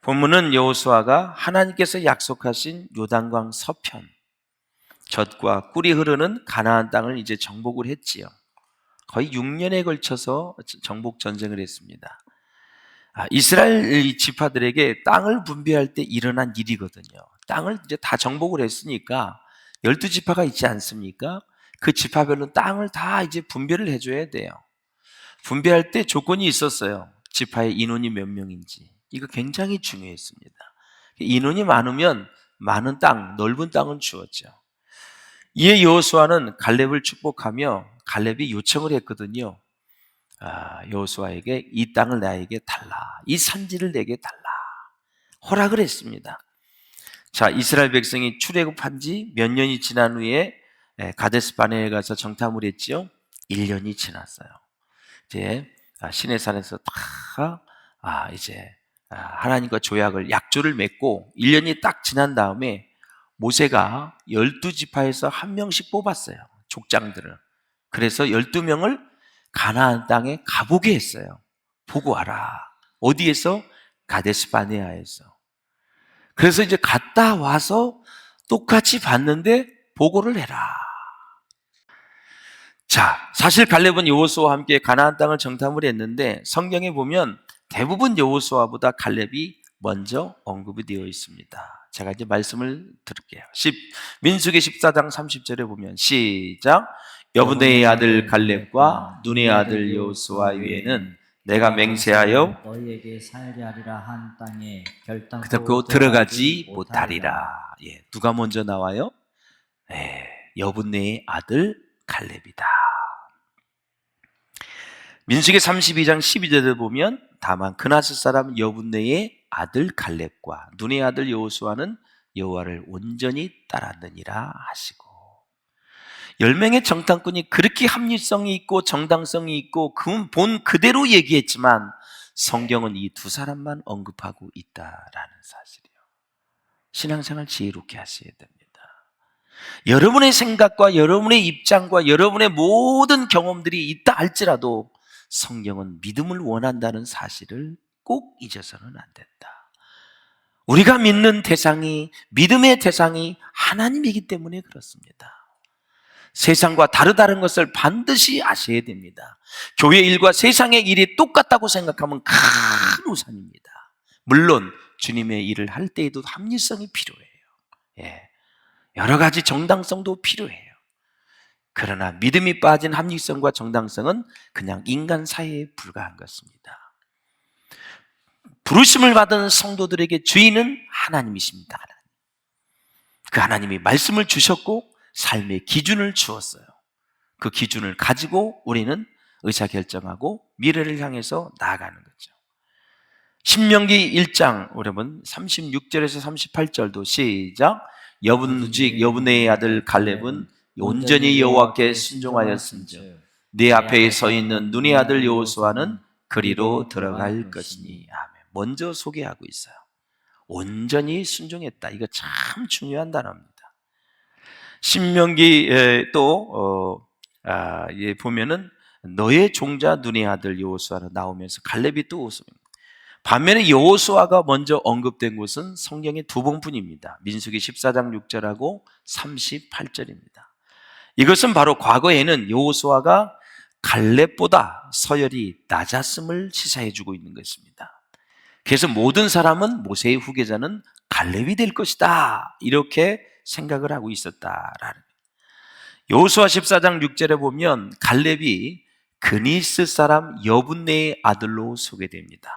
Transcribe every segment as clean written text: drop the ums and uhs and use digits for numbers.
본문은 여호수아가 하나님께서 약속하신 요단강 서편, 젖과 꿀이 흐르는 가나안 땅을 이제 정복을 했지요. 거의 6년에 걸쳐서 정복 전쟁을 했습니다. 이스라엘 지파들에게 땅을 분배할 때 일어난 일이거든요. 땅을 이제 다 정복을 했으니까 12지파가 있지 않습니까? 그 지파별로 땅을 다 이제 분배를 해줘야 돼요. 분배할 때 조건이 있었어요. 지파의 인원이 몇 명인지. 이거 굉장히 중요했습니다. 인원이 많으면 많은 땅, 넓은 땅은 주었죠. 이에 여호수아는 갈렙을 축복하며 갈렙이 요청을 했거든요. 여호수아에게 이 땅을 나에게 달라. 이 산지를 내게 달라. 허락을 했습니다. 자, 이스라엘 백성이 출애굽한 지 몇 년이 지난 후에 가데스 바네에 가서 정탐을 했지요. 1년이 지났어요. 이제 시내산에서 다 이제 하나님과 조약을 약조를 맺고 1년이 딱 지난 다음에 모세가 12지파에서 한 명씩 뽑았어요. 족장들을. 그래서 12명을 가나안 땅에 가보게 했어요. 보고 와라. 어디에서? 가데스 바네아에서. 그래서 이제 갔다 와서 똑같이 봤는데 보고를 해라. 자, 사실 갈렙은 여호수아와 함께 가나안 땅을 정탐을 했는데 성경에 보면 대부분 여호수아보다 갈렙이 먼저 언급이 되어 있습니다. 제가 이제 말씀을 드릴게요. 민수기 14장 30절에 보면 시작. 여분의 아들 갈렙과 눈의 아들 여호수아 외에는 내가 맹세하여 너희에게 살게 하리라 한 땅에 결단코 그렇고 들어가지 못하리라. 예, 누가 먼저 나와요? 여분의 아들 갈렙이다. 민수기 32장 12절을 보면 다만 그나스 사람 여분네의 아들 갈렙과 눈의 아들 여호수아는 여호와를 온전히 따랐느니라 하시고, 10명의 정탐꾼이 그렇게 합리성이 있고 정당성이 있고 그 본 그대로 얘기했지만 성경은 이 두 사람만 언급하고 있다라는 사실이에요. 신앙생활 지혜롭게 하셔야 됩니다. 여러분의 생각과 여러분의 입장과 여러분의 모든 경험들이 있다 할지라도 성경은 믿음을 원한다는 사실을 꼭 잊어서는 안 된다. 우리가 믿는 대상이, 믿음의 대상이 하나님이기 때문에 그렇습니다. 세상과 다르다는 것을 반드시 아셔야 됩니다. 교회 일과 세상의 일이 똑같다고 생각하면 큰 우산입니다. 물론 주님의 일을 할 때에도 합리성이 필요해요. 예. 여러 가지 정당성도 필요해요. 그러나 믿음이 빠진 합리성과 정당성은 그냥 인간 사회에 불과한 것입니다. 부르심을 받은 성도들에게 주인은 하나님이십니다. 그 하나님이 말씀을 주셨고 삶의 기준을 주었어요. 그 기준을 가지고 우리는 의사결정하고 미래를 향해서 나아가는 거죠. 신명기 1장 여러분 36절에서 38절도 시작. 여분의 아들 갈렙은 온전히 여호와께 순종하였은즉 네 앞에 서 있는 눈의 아들 여호수아는 그리로 들어갈 것이니. 아멘. 먼저 소개하고 있어요. 온전히 순종했다. 이거 참 중요한 단어입니다. 신명기 또 보면은 너의 종자 눈의 아들 여호수아로 나오면서 갈렙이 또 웃습니다. 반면에 여호수아가 먼저 언급된 곳은 성경의 두 번뿐입니다. 민수기 14장 6절하고 38절입니다. 이것은 바로 과거에는 여호수아가 갈렙보다 서열이 낮았음을 시사해주고 있는 것입니다. 그래서 모든 사람은 모세의 후계자는 갈렙이 될 것이다 이렇게 생각을 하고 있었다라는. 여호수아 14장 6절에 보면 갈렙이 그니스 사람 여분네의 아들로 소개됩니다.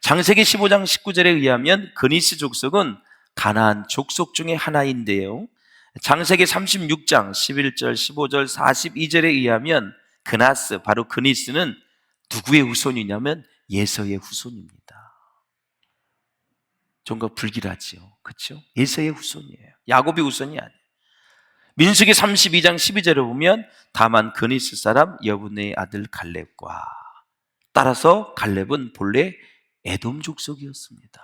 창세기 15장 19절에 의하면 그니스 족속은 가나안 족속 중에 하나인데요, 창세기 36장 11절, 15절, 42절에 의하면 그나스, 바로 그니스는 누구의 후손이냐면 예서의 후손입니다. 좀더 불길하지요, 그렇죠? 예서의 후손이에요. 야곱의 후손이 아니에요. 민수기 32장 12절에 보면 다만 그니스 사람 여분의 아들 갈렙과, 따라서 갈렙은 본래 에돔 족속이었습니다.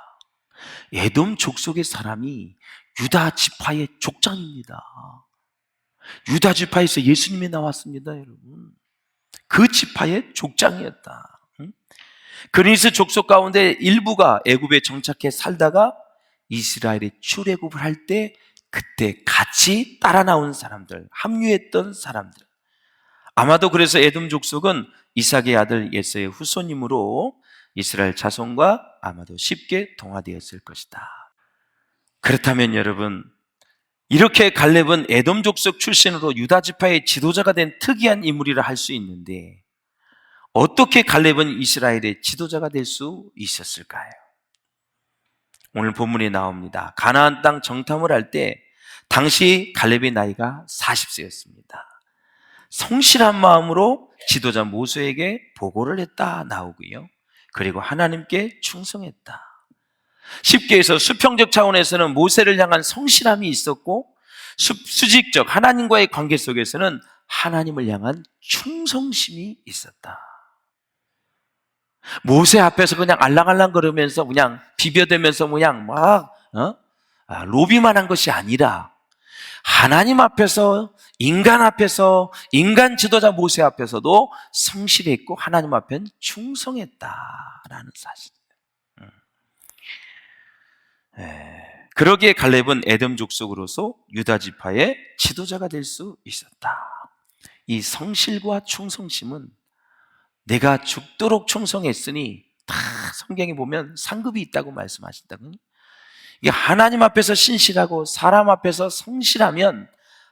에돔 족속의 사람이 유다 지파의 족장입니다. 유다 지파에서 예수님이 나왔습니다, 여러분. 그 지파의 족장이었다. 그리스 족속 가운데 일부가 애굽에 정착해 살다가 이스라엘이 출애굽을 할 때 그때 같이 따라 나온 사람들, 합류했던 사람들. 아마도 그래서 에돔 족속은 이삭의 아들 예서의 후손이므로 이스라엘 자손과 아마도 쉽게 동화되었을 것이다. 그렇다면 여러분, 이렇게 갈렙은 에돔 족속 출신으로 유다 지파의 지도자가 된 특이한 인물이라 할 수 있는데 어떻게 갈렙은 이스라엘의 지도자가 될 수 있었을까요? 오늘 본문에 나옵니다. 가나안 땅 정탐을 할 때 당시 갈렙의 나이가 40세였습니다. 성실한 마음으로 지도자 모세에게 보고를 했다 나오고요. 그리고 하나님께 충성했다. 쉽게 해서 수평적 차원에서는 모세를 향한 성실함이 있었고 수직적 하나님과의 관계 속에서는 하나님을 향한 충성심이 있었다. 모세 앞에서 그냥 알랑알랑 거리면서 그냥 비벼대면서 그냥 막 로비만 한 것이 아니라 하나님 앞에서 인간 지도자 모세 앞에서도 성실했고 하나님 앞엔 충성했다라는 사실. 그러기에 갈렙은 에돔 족속으로서 유다 지파의 지도자가 될 수 있었다. 이 성실과 충성심은 내가 죽도록 충성했으니 다 성경에 보면 상급이 있다고 말씀하신다고요. 이게 하나님 앞에서 신실하고 사람 앞에서 성실하면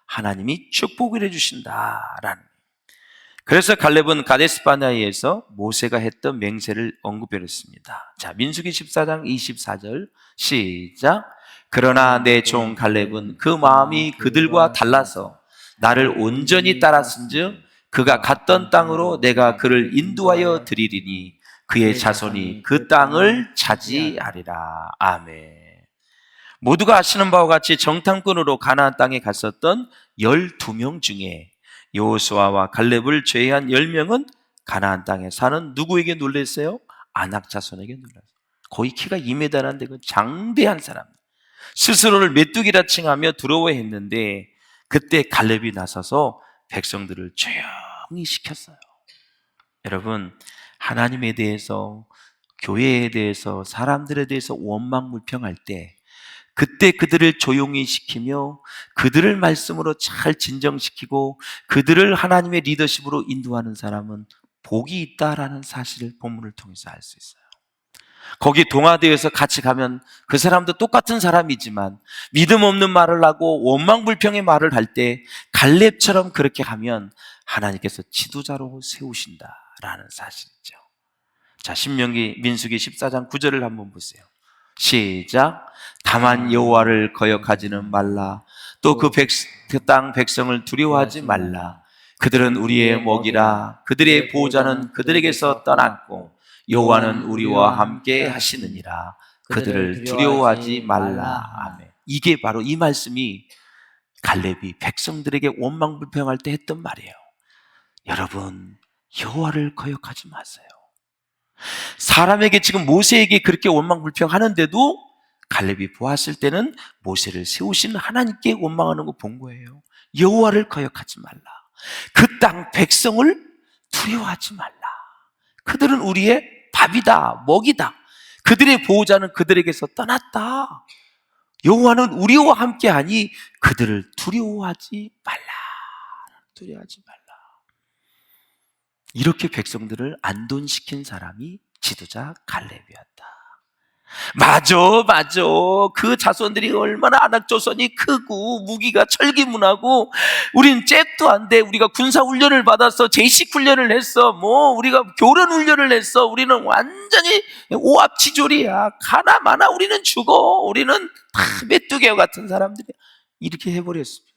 하나님이 축복을 해주신다라는. 그래서 갈렙은 가데스 바네아에서 모세가 했던 맹세를 언급했습니다. 자, 민수기 14장 24절 시작. 그러나 내 종 갈렙은 그 마음이 그들과 달라서 나를 온전히 따랐은즉 그가 갔던 땅으로 내가 그를 인도하여 드리리니 그의 자손이 그 땅을 차지하리라. 아멘. 모두가 아시는 바와 같이 정탐꾼으로 가나안 땅에 갔었던 12명 중에 여호수아와 갈렙을 제외한 10명은 가나안 땅에 사는 누구에게 놀랐어요? 아낙 자손에게 놀랐어요. 거의 키가 2m라는데 그 장대한 사람, 스스로를 메뚜기라 칭하며 두려워했는데 그때 갈렙이 나서서 백성들을 조용히 시켰어요. 여러분, 하나님에 대해서, 교회에 대해서, 사람들에 대해서 원망불평할 때 그때 그들을 조용히 시키며 그들을 말씀으로 잘 진정시키고 그들을 하나님의 리더십으로 인도하는 사람은 복이 있다라는 사실을 본문을 통해서 알 수 있어요. 거기 동화되어서 같이 가면 그 사람도 똑같은 사람이지만 믿음 없는 말을 하고 원망불평의 말을 할 때 갈렙처럼 그렇게 하면 하나님께서 지도자로 세우신다라는 사실이죠. 자, 민수기 14장 9절을 한번 보세요. 시작. 다만 여호와를 거역하지는 말라. 또 그 땅 백성을 두려워하지 말라. 그들은 우리의 먹이라. 그들의 보호자는 그들에게서 떠났고 여호와는 우리와 함께 하시느니라. 그들을 두려워하지 말라. 아멘. 이게 바로 이 말씀이 갈렙이 백성들에게 원망불평할 때 했던 말이에요. 여러분, 여호와를 거역하지 마세요. 사람에게 지금 모세에게 그렇게 원망불평하는데도 갈렙이 보았을 때는 모세를 세우신 하나님께 원망하는 거 본 거예요. 여호와를 거역하지 말라. 그 땅 백성을 두려워하지 말라. 그들은 우리의 밥이다, 먹이다. 그들의 보호자는 그들에게서 떠났다. 여호와는 우리와 함께하니 그들을 두려워하지 말라. 두려워하지 말라. 이렇게 백성들을 안돈시킨 사람이 지도자 갈렙이었다. 맞아. 그 자손들이 얼마나 아낙 조선이 크고 무기가 철기문하고 우린 잽도 안 돼. 우리가 군사훈련을 받아서 제식 훈련을 했어. 우리가 교련 훈련을 했어. 우리는 완전히 오합지졸이야. 가나 마나 우리는 죽어. 우리는 다 메뚜기와 같은 사람들이야. 이렇게 해버렸습니다.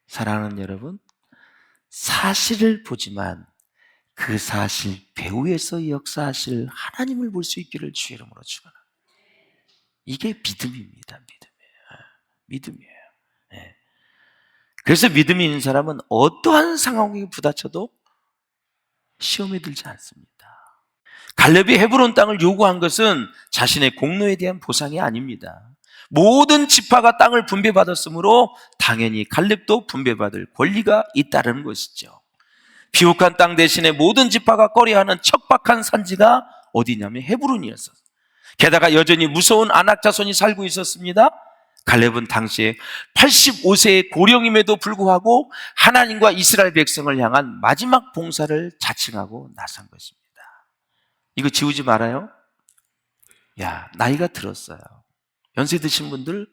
사랑하는 여러분, 사실을 보지만 그 사실 배후에서 역사하실 하나님을 볼 수 있기를 주의 이름으로 축원합니다. 이게 믿음입니다. 믿음이에요. 네. 그래서 믿음이 있는 사람은 어떠한 상황에 부딪혀도 시험에 들지 않습니다. 갈렙이 헤브론 땅을 요구한 것은 자신의 공로에 대한 보상이 아닙니다. 모든 지파가 땅을 분배받았으므로 당연히 갈렙도 분배받을 권리가 있다는 것이죠. 비옥한 땅 대신에 모든 지파가 꺼려하는 척박한 산지가 어디냐면 헤브론이었어요. 게다가 여전히 무서운 아낙 자손이 살고 있었습니다. 갈렙은 당시에 85세의 고령임에도 불구하고 하나님과 이스라엘 백성을 향한 마지막 봉사를 자칭하고 나선 것입니다. 이거 지우지 말아요. 야, 나이가 들었어요. 연세 드신 분들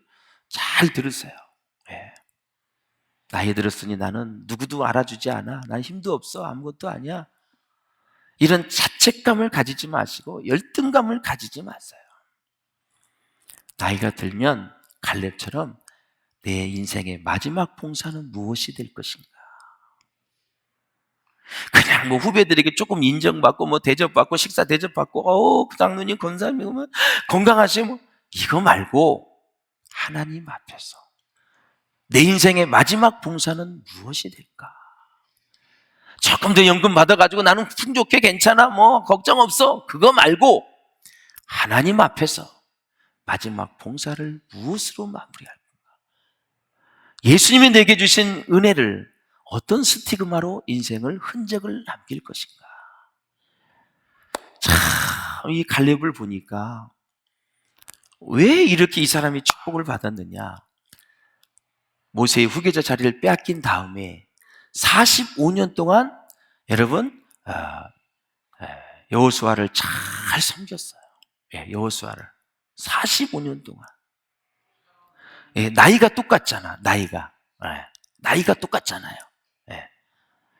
잘 들으세요. 예. 나이 들었으니 나는 누구도 알아주지 않아. 난 힘도 없어. 아무것도 아니야. 이런 자책감을 가지지 마시고 열등감을 가지지 마세요. 나이가 들면 갈렙처럼 내 인생의 마지막 봉사는 무엇이 될 것인가? 그냥 뭐 후배들에게 조금 인정받고 뭐 대접받고 식사 대접받고 그 장로님 권사님이 오면 건강하시면 이거 말고 하나님 앞에서 내 인생의 마지막 봉사는 무엇이 될까? 조금 더 연금 받아가지고 나는 풍족해 괜찮아 뭐 걱정 없어 그거 말고 하나님 앞에서 마지막 봉사를 무엇으로 마무리할 건가? 예수님이 내게 주신 은혜를 어떤 스티그마로 인생을 흔적을 남길 것인가? 참, 이 갈렙을 보니까 왜 이렇게 이 사람이 축복을 받았느냐? 모세의 후계자 자리를 빼앗긴 다음에 45년 동안 여러분 여호수아를 잘 섬겼어요. 여호수아를 45년 동안. 나이가 똑같잖아. 나이가 똑같잖아요.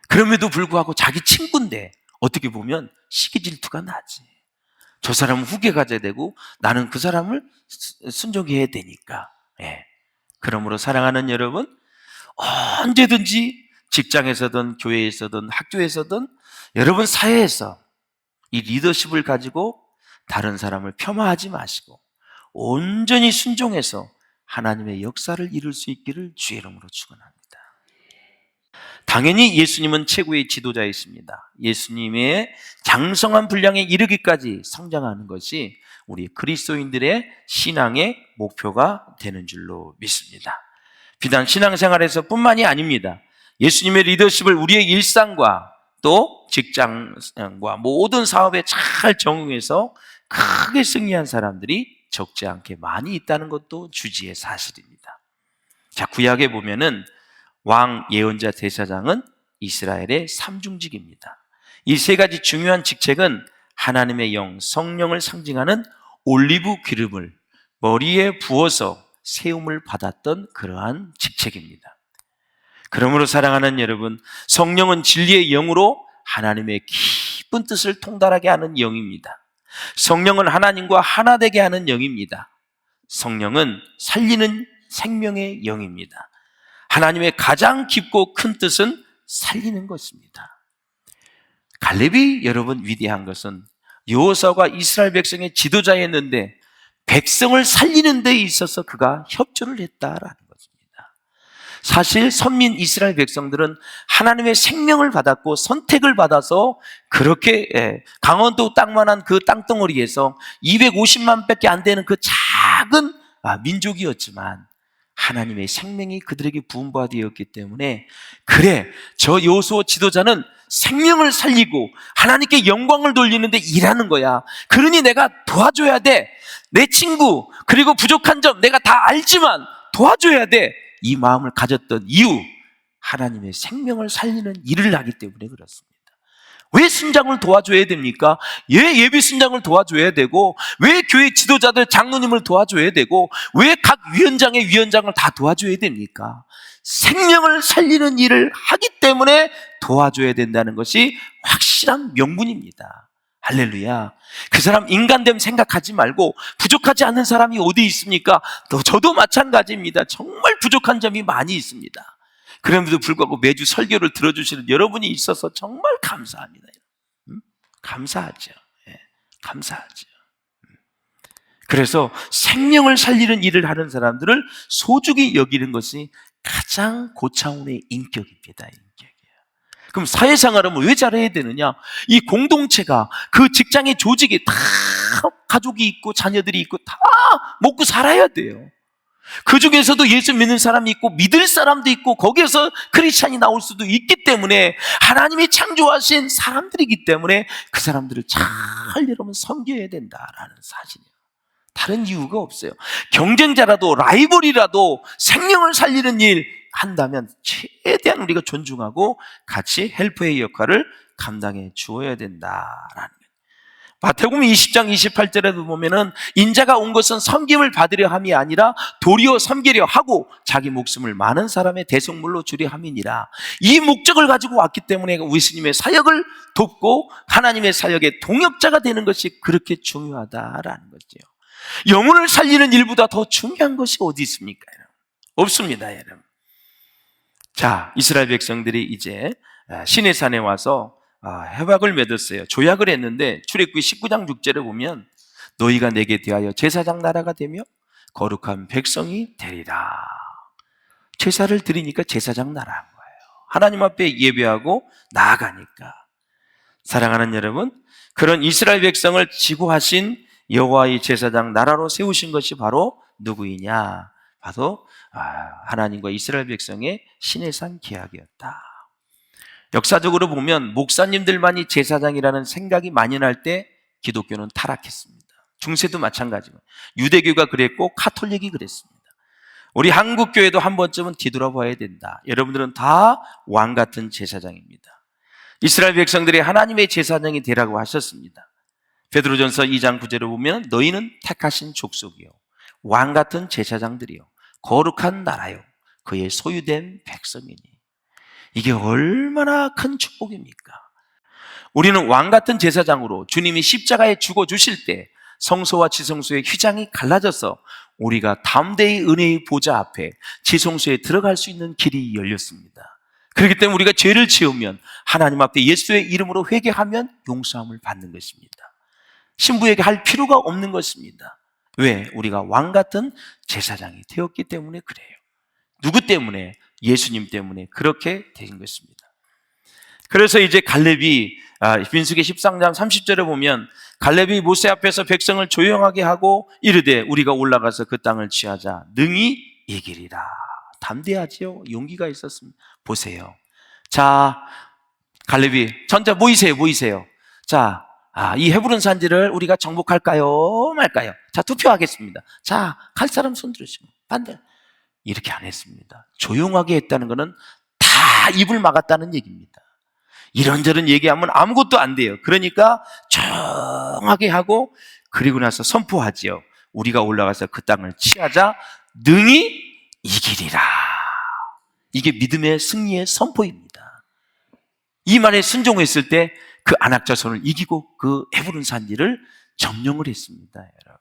그럼에도 불구하고 자기 친구인데 어떻게 보면 시기 질투가 나지. 저 사람은 후계가자 되고 나는 그 사람을 순종해야 되니까. 그러므로 사랑하는 여러분, 언제든지 직장에서든 교회에서든 학교에서든 여러분 사회에서 이 리더십을 가지고 다른 사람을 폄하하지 마시고 온전히 순종해서 하나님의 역사를 이룰 수 있기를 주의 이름으로 축원합니다. 당연히 예수님은 최고의 지도자이십니다. 예수님의 장성한 분량에 이르기까지 성장하는 것이 우리 그리스도인들의 신앙의 목표가 되는 줄로 믿습니다. 비단 신앙생활에서 뿐만이 아닙니다. 예수님의 리더십을 우리의 일상과 또 직장과 모든 사업에 잘 적용해서 크게 승리한 사람들이 적지 않게 많이 있다는 것도 주지의 사실입니다. 자, 구약에 보면은 왕, 예언자, 대사장은 이스라엘의 삼중직입니다. 이 세 가지 중요한 직책은 하나님의 영, 성령을 상징하는 올리브 기름을 머리에 부어서 세움을 받았던 그러한 직책입니다. 그러므로 사랑하는 여러분, 성령은 진리의 영으로 하나님의 깊은 뜻을 통달하게 하는 영입니다. 성령은 하나님과 하나 되게 하는 영입니다. 성령은 살리는 생명의 영입니다. 하나님의 가장 깊고 큰 뜻은 살리는 것입니다. 갈렙이 여러분 위대한 것은 여호수아가 이스라엘 백성의 지도자였는데 백성을 살리는 데 있어서 그가 협조를 했다라는 것입니다. 사실 선민 이스라엘 백성들은 하나님의 생명을 받았고 선택을 받아서 그렇게 강원도 땅만한 그 땅덩어리에서 250만 밖에 안 되는 그 작은 민족이었지만 하나님의 생명이 그들에게 부음받았기 때문에 그래, 저 여호수아 지도자는 생명을 살리고 하나님께 영광을 돌리는데 일하는 거야. 그러니 내가 도와줘야 돼. 내 친구 그리고 부족한 점 내가 다 알지만 도와줘야 돼. 이 마음을 가졌던 이유, 하나님의 생명을 살리는 일을 하기 때문에 그렇습니다. 왜 순장을 도와줘야 됩니까? 왜 예비 순장을 도와줘야 되고, 왜 교회 지도자들 장로님을 도와줘야 되고, 왜 각 위원장의 위원장을 다 도와줘야 됩니까? 생명을 살리는 일을 하기 때문에 도와줘야 된다는 것이 확실한 명분입니다. 할렐루야. 그 사람 인간됨 생각하지 말고 부족하지 않은 사람이 어디 있습니까? 저도 마찬가지입니다. 정말 부족한 점이 많이 있습니다. 그럼에도 불구하고 매주 설교를 들어주시는 여러분이 있어서 정말 감사합니다. 감사하죠. 감사하죠. 그래서 생명을 살리는 일을 하는 사람들을 소중히 여기는 것이 가장 고차원의 인격입니다. 인격이에요. 그럼 사회생활은 왜 잘해야 되느냐? 이 공동체가, 그 직장의 조직이 다 가족이 있고 자녀들이 있고 다 먹고 살아야 돼요. 그 중에서도 예수 믿는 사람이 있고 믿을 사람도 있고 거기에서 크리스찬이 나올 수도 있기 때문에 하나님이 창조하신 사람들이기 때문에 그 사람들을 잘 여러분 섬겨야 된다라는 사실이에요. 다른 이유가 없어요. 경쟁자라도 라이벌이라도 생명을 살리는 일 한다면 최대한 우리가 존중하고 같이 헬퍼의 역할을 감당해 주어야 된다라는 거예요. 마태복음 20장 28절에도 보면은 인자가 온 것은 섬김을 받으려 함이 아니라 도리어 섬기려 하고 자기 목숨을 많은 사람의 대속물로 주려 함이니라. 이 목적을 가지고 왔기 때문에 예수님의 사역을 돕고 하나님의 사역의 동역자가 되는 것이 그렇게 중요하다라는 거죠. 영혼을 살리는 일보다 더 중요한 것이 어디 있습니까? 없습니다, 여러분. 자, 이스라엘 백성들이 이제 시내산에 와서 해박을 맺었어요. 조약을 했는데 출애굽기 19장 6절에 보면 너희가 내게 대하여 제사장 나라가 되며 거룩한 백성이 되리라. 제사를 드리니까 제사장 나라한 거예요. 하나님 앞에 예배하고 나아가니까. 사랑하는 여러분, 그런 이스라엘 백성을 지구하신 여호와의 제사장 나라로 세우신 것이 바로 누구이냐? 바로 하나님과 이스라엘 백성의 시내산 계약이었다. 역사적으로 보면 목사님들만이 제사장이라는 생각이 만연할 때 기독교는 타락했습니다. 중세도 마찬가지고 유대교가 그랬고 카톨릭이 그랬습니다. 우리 한국교회도 한 번쯤은 뒤돌아봐야 된다. 여러분들은 다 왕 같은 제사장입니다. 이스라엘 백성들이 하나님의 제사장이 되라고 하셨습니다. 베드로전서 2장 9절에 보면 너희는 택하신 족속이요 왕 같은 제사장들이요 거룩한 나라요 그의 소유된 백성이니. 이게 얼마나 큰 축복입니까? 우리는 왕 같은 제사장으로 주님이 십자가에 죽어주실 때 성소와 지성소의 휘장이 갈라져서 우리가 담대히 은혜의 보좌 앞에 지성소에 들어갈 수 있는 길이 열렸습니다. 그렇기 때문에 우리가 죄를 지으면 하나님 앞에 예수의 이름으로 회개하면 용서함을 받는 것입니다. 신부에게 할 필요가 없는 것입니다. 왜? 우리가 왕 같은 제사장이 되었기 때문에 그래요. 누구 때문에? 예수님 때문에 그렇게 된 것입니다. 그래서 이제 갈렙이 민수기 13장 30절에 보면 갈렙이 모세 앞에서 백성을 조용하게 하고 이르되 우리가 올라가서 그 땅을 취하자 능히 이기리라. 담대하지요. 용기가 있었습니다. 보세요. 자, 갈렙이 전자 모이세요. 자, 이 헤브론 산지를 우리가 정복할까요? 말까요? 자, 투표하겠습니다. 자, 갈 사람 손 들으시고 반대. 이렇게 안 했습니다. 조용하게 했다는 것은 다 입을 막았다는 얘기입니다. 이런저런 얘기하면 아무것도 안 돼요. 그러니까 조용하게 하고 그리고 나서 선포하지요. 우리가 올라가서 그 땅을 취하자 능히 이기리라. 이게 믿음의 승리의 선포입니다. 이 말에 순종했을 때 그 안악자손을 이기고 그 헤브론 산지를 점령을 했습니다, 여러분.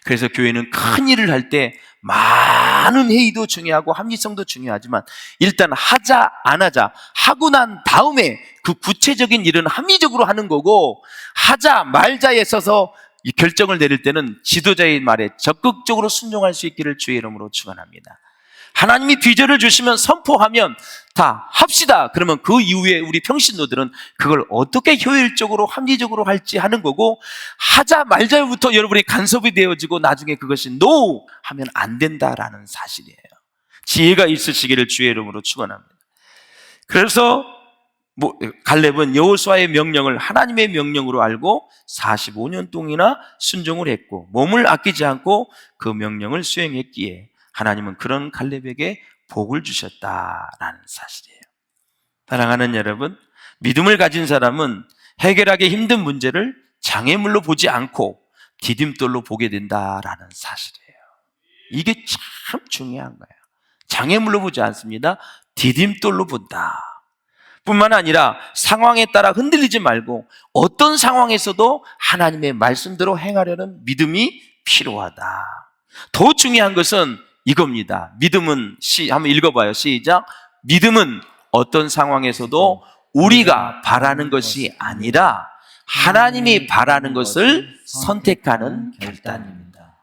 그래서 교회는 큰 일을 할 때 많은 회의도 중요하고 합리성도 중요하지만 일단 하자 안 하자 하고 난 다음에 그 구체적인 일은 합리적으로 하는 거고 하자 말자에 있어서 이 결정을 내릴 때는 지도자의 말에 적극적으로 순종할 수 있기를 주의 이름으로 축원합니다. 하나님이 비전을 주시면 선포하면 다 합시다. 그러면 그 이후에 우리 평신도들은 그걸 어떻게 효율적으로 합리적으로 할지 하는 거고 하자 말자부터 여러분이 간섭이 되어지고 나중에 그것이 NO 하면 안 된다라는 사실이에요. 지혜가 있으시기를 주의 이름으로 축원합니다. 그래서 갈렙은 여호수아의 명령을 하나님의 명령으로 알고 45년 동이나 순종을 했고 몸을 아끼지 않고 그 명령을 수행했기에 하나님은 그런 갈렙에게 복을 주셨다라는 사실이에요. 사랑하는 여러분, 믿음을 가진 사람은 해결하기 힘든 문제를 장애물로 보지 않고 디딤돌로 보게 된다라는 사실이에요. 이게 참 중요한 거예요. 장애물로 보지 않습니다. 디딤돌로 본다. 뿐만 아니라 상황에 따라 흔들리지 말고 어떤 상황에서도 하나님의 말씀대로 행하려는 믿음이 필요하다. 더 중요한 것은 이겁니다. 믿음은 한번 읽어봐요. 시작. 믿음은 어떤 상황에서도 우리가 바라는 것이 아니라 하나님이 바라는 것을 선택하는 결단입니다.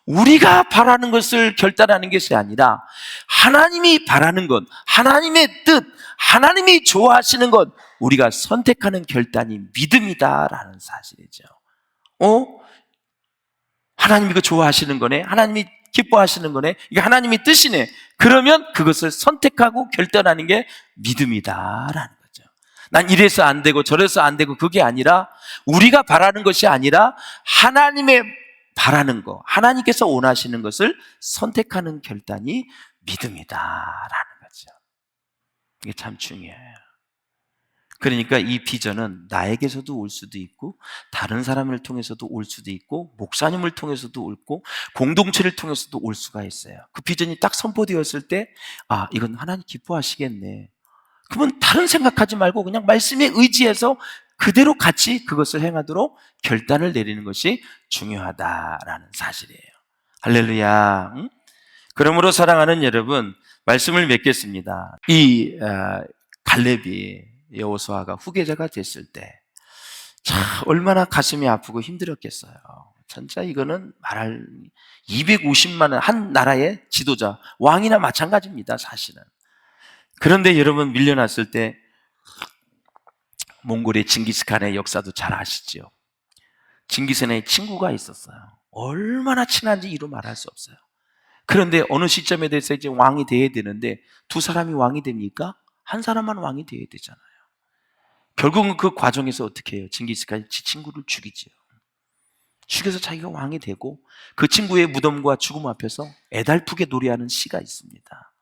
우리가 바라는 것을 결단하는 것이 아니라 하나님이 바라는 것, 하나님의 뜻, 하나님이 좋아하시는 것 우리가 선택하는 결단이 믿음이다라는 사실이죠. 하나님이 그 좋아하시는 거네. 하나님이 기뻐하시는 거네. 이게 하나님의 뜻이네. 그러면 그것을 선택하고 결단하는 게 믿음이다라는 거죠. 난 이래서 안 되고 저래서 안 되고 그게 아니라 우리가 바라는 것이 아니라 하나님의 바라는 거, 하나님께서 원하시는 것을 선택하는 결단이 믿음이다라는 거죠. 이게 참 중요해요. 그러니까 이 비전은 나에게서도 올 수도 있고 다른 사람을 통해서도 올 수도 있고 목사님을 통해서도 올고 공동체를 통해서도 올 수가 있어요. 그 비전이 딱 선포되었을 때 이건 하나님 기뻐하시겠네. 그러면 다른 생각하지 말고 그냥 말씀에 의지해서 그대로 같이 그것을 행하도록 결단을 내리는 것이 중요하다라는 사실이에요. 할렐루야. 그러므로 사랑하는 여러분, 말씀을 맺겠습니다. 이 갈렙이 여호수아가 후계자가 됐을 때 참 얼마나 가슴이 아프고 힘들었겠어요. 진짜 이거는 말할 250만 원 한 나라의 지도자, 왕이나 마찬가지입니다, 사실은. 그런데 여러분 밀려났을 때 몽골의 징기스칸의 역사도 잘 아시죠? 징기스칸의 친구가 있었어요. 얼마나 친한지 이루 말할 수 없어요. 그런데 어느 시점에 대해서 이제 왕이 돼야 되는데 두 사람이 왕이 됩니까? 한 사람만 왕이 돼야 되잖아요. 결국은 그 과정에서 어떻게 해요? 징기스칸이 지 친구를 죽이지요. 죽여서 자기가 왕이 되고 그 친구의 무덤과 죽음 앞에서 애달프게 노래하는 시가 있습니다.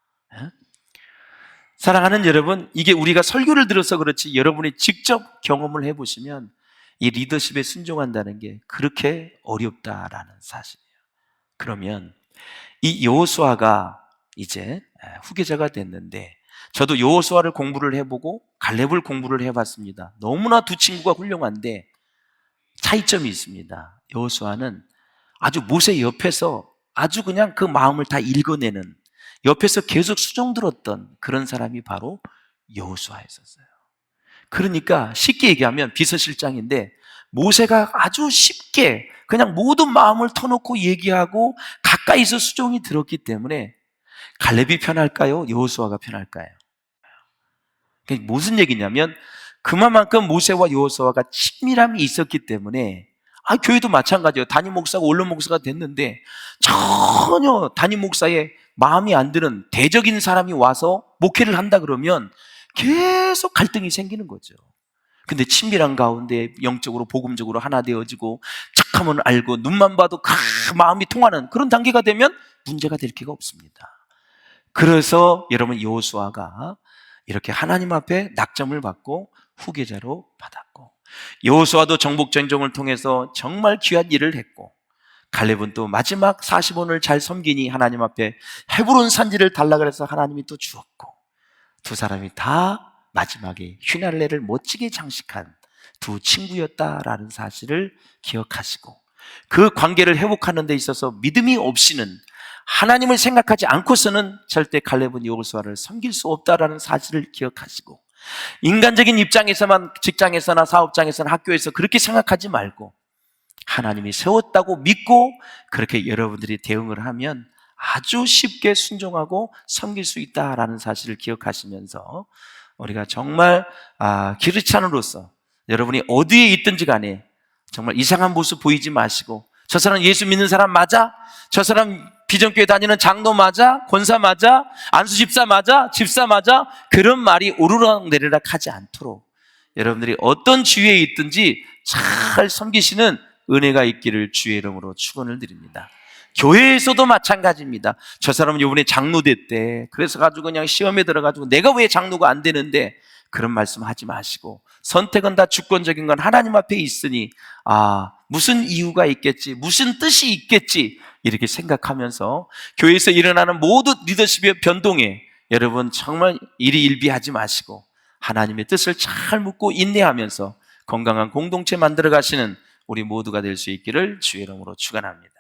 사랑하는 여러분, 이게 우리가 설교를 들어서 그렇지 여러분이 직접 경험을 해보시면 이 리더십에 순종한다는 게 그렇게 어렵다라는 사실이에요. 그러면 이 여호수아가 이제 후계자가 됐는데 저도 여호수아를 공부를 해보고 갈렙을 공부를 해봤습니다. 너무나 두 친구가 훌륭한데 차이점이 있습니다. 여호수아는 아주 모세 옆에서 아주 그냥 그 마음을 다 읽어내는, 옆에서 계속 수종 들었던 그런 사람이 바로 여호수아였었어요. 그러니까 쉽게 얘기하면 비서실장인데 모세가 아주 쉽게 그냥 모든 마음을 터놓고 얘기하고 가까이서 수종이 들었기 때문에 갈렙이 편할까요? 여호수아가 편할까요? 그게 무슨 얘기냐면 그만큼 모세와 여호수아가 친밀함이 있었기 때문에 교회도 마찬가지예요. 담임 목사가 원로 목사가 됐는데 전혀 담임 목사의 마음이 안 드는 대적인 사람이 와서 목회를 한다 그러면 계속 갈등이 생기는 거죠. 근데 친밀한 가운데 영적으로 복음적으로 하나 되어지고 착하면 알고 눈만 봐도 마음이 통하는 그런 단계가 되면 문제가 될 기가 없습니다. 그래서 여러분 여호수아가 이렇게 하나님 앞에 낙점을 받고 후계자로 받았고 여호수아도 정복전종을 통해서 정말 귀한 일을 했고 갈렙은 또 마지막 40원을 잘 섬기니 하나님 앞에 헤브론 산지를 달라 그래서 하나님이 또 주었고 두 사람이 다 마지막에 휘날레를 멋지게 장식한 두 친구였다라는 사실을 기억하시고 그 관계를 회복하는 데 있어서 믿음이 없이는 하나님을 생각하지 않고서는 절대 갈렙은 여호수아를 섬길 수 없다라는 사실을 기억하시고 인간적인 입장에서만 직장에서나 사업장에서나 학교에서 그렇게 생각하지 말고 하나님이 세웠다고 믿고 그렇게 여러분들이 대응을 하면 아주 쉽게 순종하고 섬길 수 있다라는 사실을 기억하시면서 우리가 정말 기르찬으로서 여러분이 어디에 있든지 간에 정말 이상한 모습 보이지 마시고 저 사람 예수 믿는 사람 맞아? 저 사람 비전교회 다니는 장로 맞아? 권사 맞아? 안수집사 맞아? 집사 맞아? 그런 말이 오르락 내리락 하지 않도록 여러분들이 어떤 주위에 있든지 잘 섬기시는 은혜가 있기를 주의 이름으로 축원을 드립니다. 교회에서도 마찬가지입니다. 저 사람은 이번에 장로 됐대. 그래서 가지고 그냥 시험에 들어가지고 내가 왜 장로가 안 되는데 그런 말씀 하지 마시고 선택은 다 주권적인 건 하나님 앞에 있으니 무슨 이유가 있겠지, 무슨 뜻이 있겠지 이렇게 생각하면서 교회에서 일어나는 모든 리더십의 변동에 여러분 정말 일희일비하지 마시고 하나님의 뜻을 잘 묻고 인내하면서 건강한 공동체 만들어 가시는 우리 모두가 될 수 있기를 주의 이름으로 축원합니다.